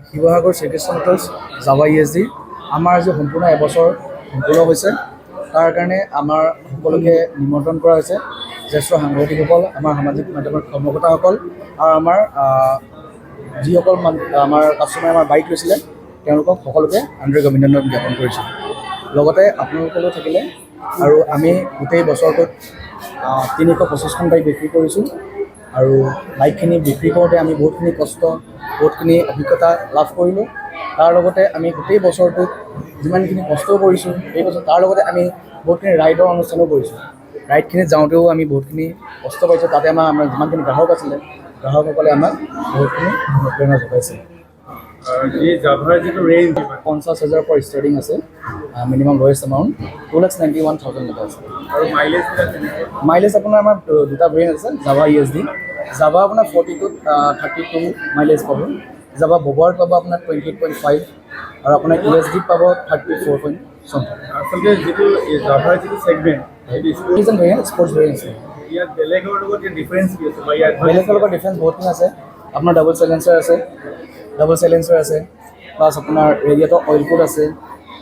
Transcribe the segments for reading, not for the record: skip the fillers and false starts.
Sivasagar Shrikrishna মোটৰ্ছ Java ESD আমাৰ আজি সম্পূৰ্ণ এবছৰ সম্পূৰ্ণ হৈছে। তাৰ কাৰণে আমাৰ সকলোকে নিমন্ত্ৰণ কৰা হৈছে, জ্যেষ্ঠ সাংবাদিকসকল, আমাৰ সামাজিক মাধ্যমৰ কৰ্মকৰ্তাসকল আৰু আমাৰ যিসকল আমাৰ কাষ্টমাৰে আমাৰ বাইক লৈছিলে তেওঁলোকক সকলোকে আন্তৰিক অভিনন্দন জ্ঞাপন কৰিছোঁ। লগতে আপোনালোকলৈও থাকিলে আৰু আমি গোটেই বছৰটোত 325খন বাইক বিক্ৰী কৰিছোঁ আৰু বাইকখিনি বিক্ৰী কৰোঁতে আমি বহুতখিনি কষ্ট, বহুতখিনি অভিজ্ঞতা লাভ কৰিলোঁ। তাৰ লগতে আমি গোটেই বছৰটোত যিমানখিনি কষ্ট কৰিছোঁ এই বছৰ, তাৰ লগতে আমি বহুতখিনি ৰাইডৰ অনুষ্ঠানো কৰিছোঁ। ৰাইডখিনিত যাওঁতেও আমি বহুতখিনি কষ্ট পাইছোঁ। তাতে আমাৰ যিমানখিনি গ্ৰাহক আছিলে, গ্ৰাহকসকলে আমাক বহুতখিনি অনুপ্ৰেৰণা যোগাইছে। জাভাৰ যিটো ৰেঞ্জ 50,000 পৰা ষ্টাৰ্টিং আছে, মিনিমাম লৱেষ্ট এমাউণ্ট 291,000 আছে। আৰু মাইলেজ আপোনাৰ আমাৰ দুটা ভেৰিয়েণ্ট আছে, জাভা ESD। জাভা আপোনাৰ 42 32 মাইলেজ পাব। জাভা ববাৰত পাব আপোনাৰ 28.5 আৰু আপোনাৰ ESD পাব 34 something। আচলতে যিটো জাভাৰ যিটো ছেগমেণ্ট সেইটো ভেৰিয়েণ্ট স্পৰ্টছ ভেৰিয়েণ্ট আছে। ইয়াত বেলেগৰ লগত ডিফাৰেঞ্চ কি আছে বা ইয়াত বেলেগৰ লগত ডিফাৰেঞ্চ বহুতখিনি আছে। আপোনাৰ ডাবল চাইলেঞ্চাৰ আছে, প্লাছ আপোনাৰ ৰেডিয়েটৰ অইল কোড আছে,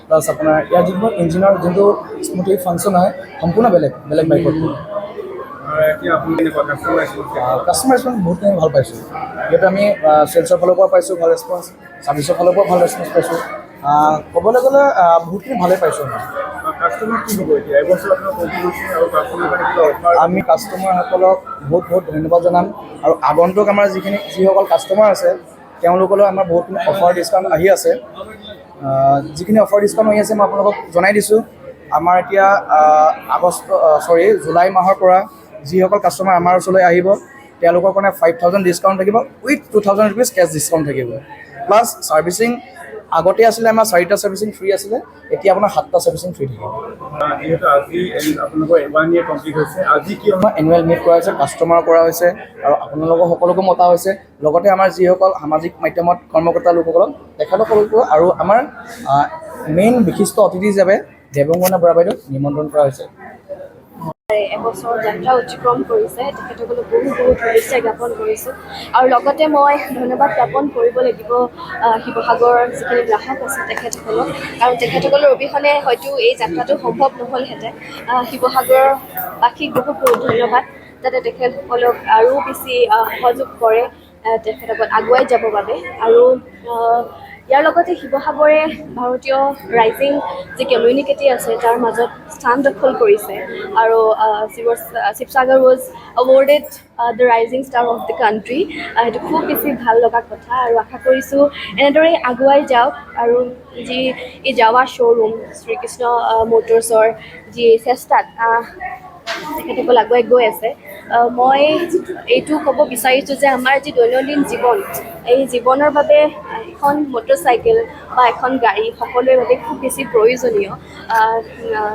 প্লাছ আপোনাৰ ইয়াৰ যোনটো ইঞ্জিনৰ যোনটো স্মুথলি ফাংচন হয় সম্পূৰ্ণ বেলেগ বাইকত। এতিয়া আপুনি কেনেকুৱা কাষ্টমাৰ ৰেচপঞ্চ বহুতখিনি ভাল পাইছোঁ। যিহেতু আমি চেলছৰ ফালৰ পৰা পাইছোঁ ভাল ৰেচপঞ্চ, ছাৰ্ভিচৰ ফালৰ পৰা ভাল ৰেচপঞ্চ পাইছোঁ। ক'বলৈ গ'লে বহুতখিনি ভালেই পাইছোঁ কাষ্টমাৰ কি হ'ব এতিয়া এবছৰ আপোনাৰ আৰু কাষ্টমাৰ কাৰণে কিবা অফাৰ? আমি কাষ্টমাৰসকলক বহুত ধন্যবাদ জনাম আৰু আগন্তুক আমাৰ যিসকল কাষ্টমাৰ আছে তেওঁলোকলৈ আমাৰ বহুতখিনি অফাৰ ডিছকাউণ্ট আহি আছে। যিখিনি অফাৰ ডিছকাউণ্ট আহি আছে মই আপোনালোকক জনাই দিছোঁ। আমাৰ এতিয়া জুলাই মাহৰ পৰা যিসকল কাষ্টমাৰ আমাৰ ওচৰলৈ আহিব তেওঁলোকৰ কাৰণে 5,000 ডিছকাউণ্ট থাকিব, উইথ 2,000 ৰুপিজ কেছ ডিছকাউণ্ট থাকিব। প্লাছ ছাৰ্ভিচিং আগতে আছিলে আমাৰ 4টা ছাৰ্ভিচিং ফ্ৰী আছিলে, এতিয়া আপোনাৰ 7টা ছাৰ্ভিচিং ফ্ৰী থাকিব। যিহেতু আজি আপোনালোকৰ 1 year কমপ্লিট হৈছে, আজি কি আমাৰ এনুৱেল মিট কৰা হৈছে, কাষ্টমাৰ কৰা হৈছে আৰু আপোনালোকৰ সকলোকো মতা হৈছে। লগতে আমাৰ যিসকল সামাজিক মাধ্যমত কৰ্মকৰ্তা লোকসকলক তেখেতসকলকো আৰু আমাৰ মেইন বিশিষ্ট অতিথি হিচাপে দেৱংগনা বৰা বাইদেউক নিমন্ত্ৰণ কৰা হৈছে। এবছৰ যাত্ৰা অতিক্ৰম কৰিছে, তেখেতসকলক বহুত শুভেচ্ছা জ্ঞাপন কৰিছোঁ। আৰু লগতে মই ধন্যবাদ জ্ঞাপন কৰিব লাগিব শিৱসাগৰৰ যিখিনি গ্ৰাহক আছে তেখেতসকলক, আৰু তেখেতসকলৰ অবিহনে হয়তো এই যাত্ৰাটো সম্ভৱ নহ'লহেঁতেন। শিৱসাগৰবাসীক বহুত ধন্যবাদ, যাতে তেখেতসকলক আৰু বেছি সহযোগ কৰে তেখেতসকল আগুৱাই যাবৰ বাবে। আৰু ইয়াৰ লগতে শিৱসাগৰে ভাৰতীয় ৰাইজিং যি কমিউনিটি আছে তাৰ মাজত স্থান দখল কৰিছে আৰু Sivasagar was awarded the rising star of the country। সেইটো খুব বেছি ভাল লগা কথা আৰু আশা কৰিছোঁ এনেদৰেই আগুৱাই যাওক। আৰু যি এই জাভা শ্ব'ৰুম শ্ৰীকৃষ্ণ মটৰ্ছৰ যি চেষ্টাত তেখেতসকল আগুৱাই গৈ আছে, মই এইটো ক'ব বিচাৰিছোঁ যে আমাৰ যি দৈনন্দিন জীৱন, এই জীৱনৰ বাবে এখন মটৰচাইকেল বা এখন গাড়ী সকলোৰে বাবে খুব বেছি প্ৰয়োজনীয়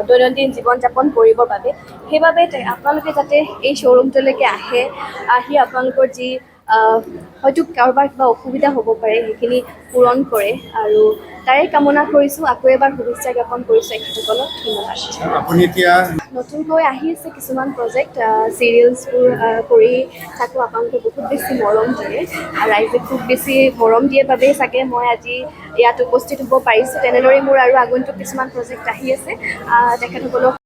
দৈনন্দিন জীৱন যাপন কৰিবৰ বাবে। সেইবাবে আপোনালোকে যাতে এই শ্ব'ৰুমটোলৈকে আহি আপোনালোকৰ যি হয়তো কাৰোবাৰ কিবা অসুবিধা হ'ব পাৰে সেইখিনি পূৰণ কৰে, আৰু তাৰে কামনা কৰিছোঁ। আকৌ এবাৰ শুভেচ্ছা জ্ঞাপন কৰিছোঁ এখেতসকলক। ধন্যবাদ। আপুনি এতিয়া নতুনকৈ আহি আছে কিছুমান প্ৰজেক্ট, চিৰিয়েলছবোৰ কৰি থাকোঁ। আপোনালোকে বহুত বেছি মৰম দিয়ে, ৰাইজে খুব বেছি মৰম দিয়ে বাবেই চাগে মই আজি ইয়াত উপস্থিত হ'ব পাৰিছোঁ। তেনেদৰেই মোৰ আৰু আগন্তুক কিছুমান প্ৰজেক্ট আহি আছে। তেখেতসকলক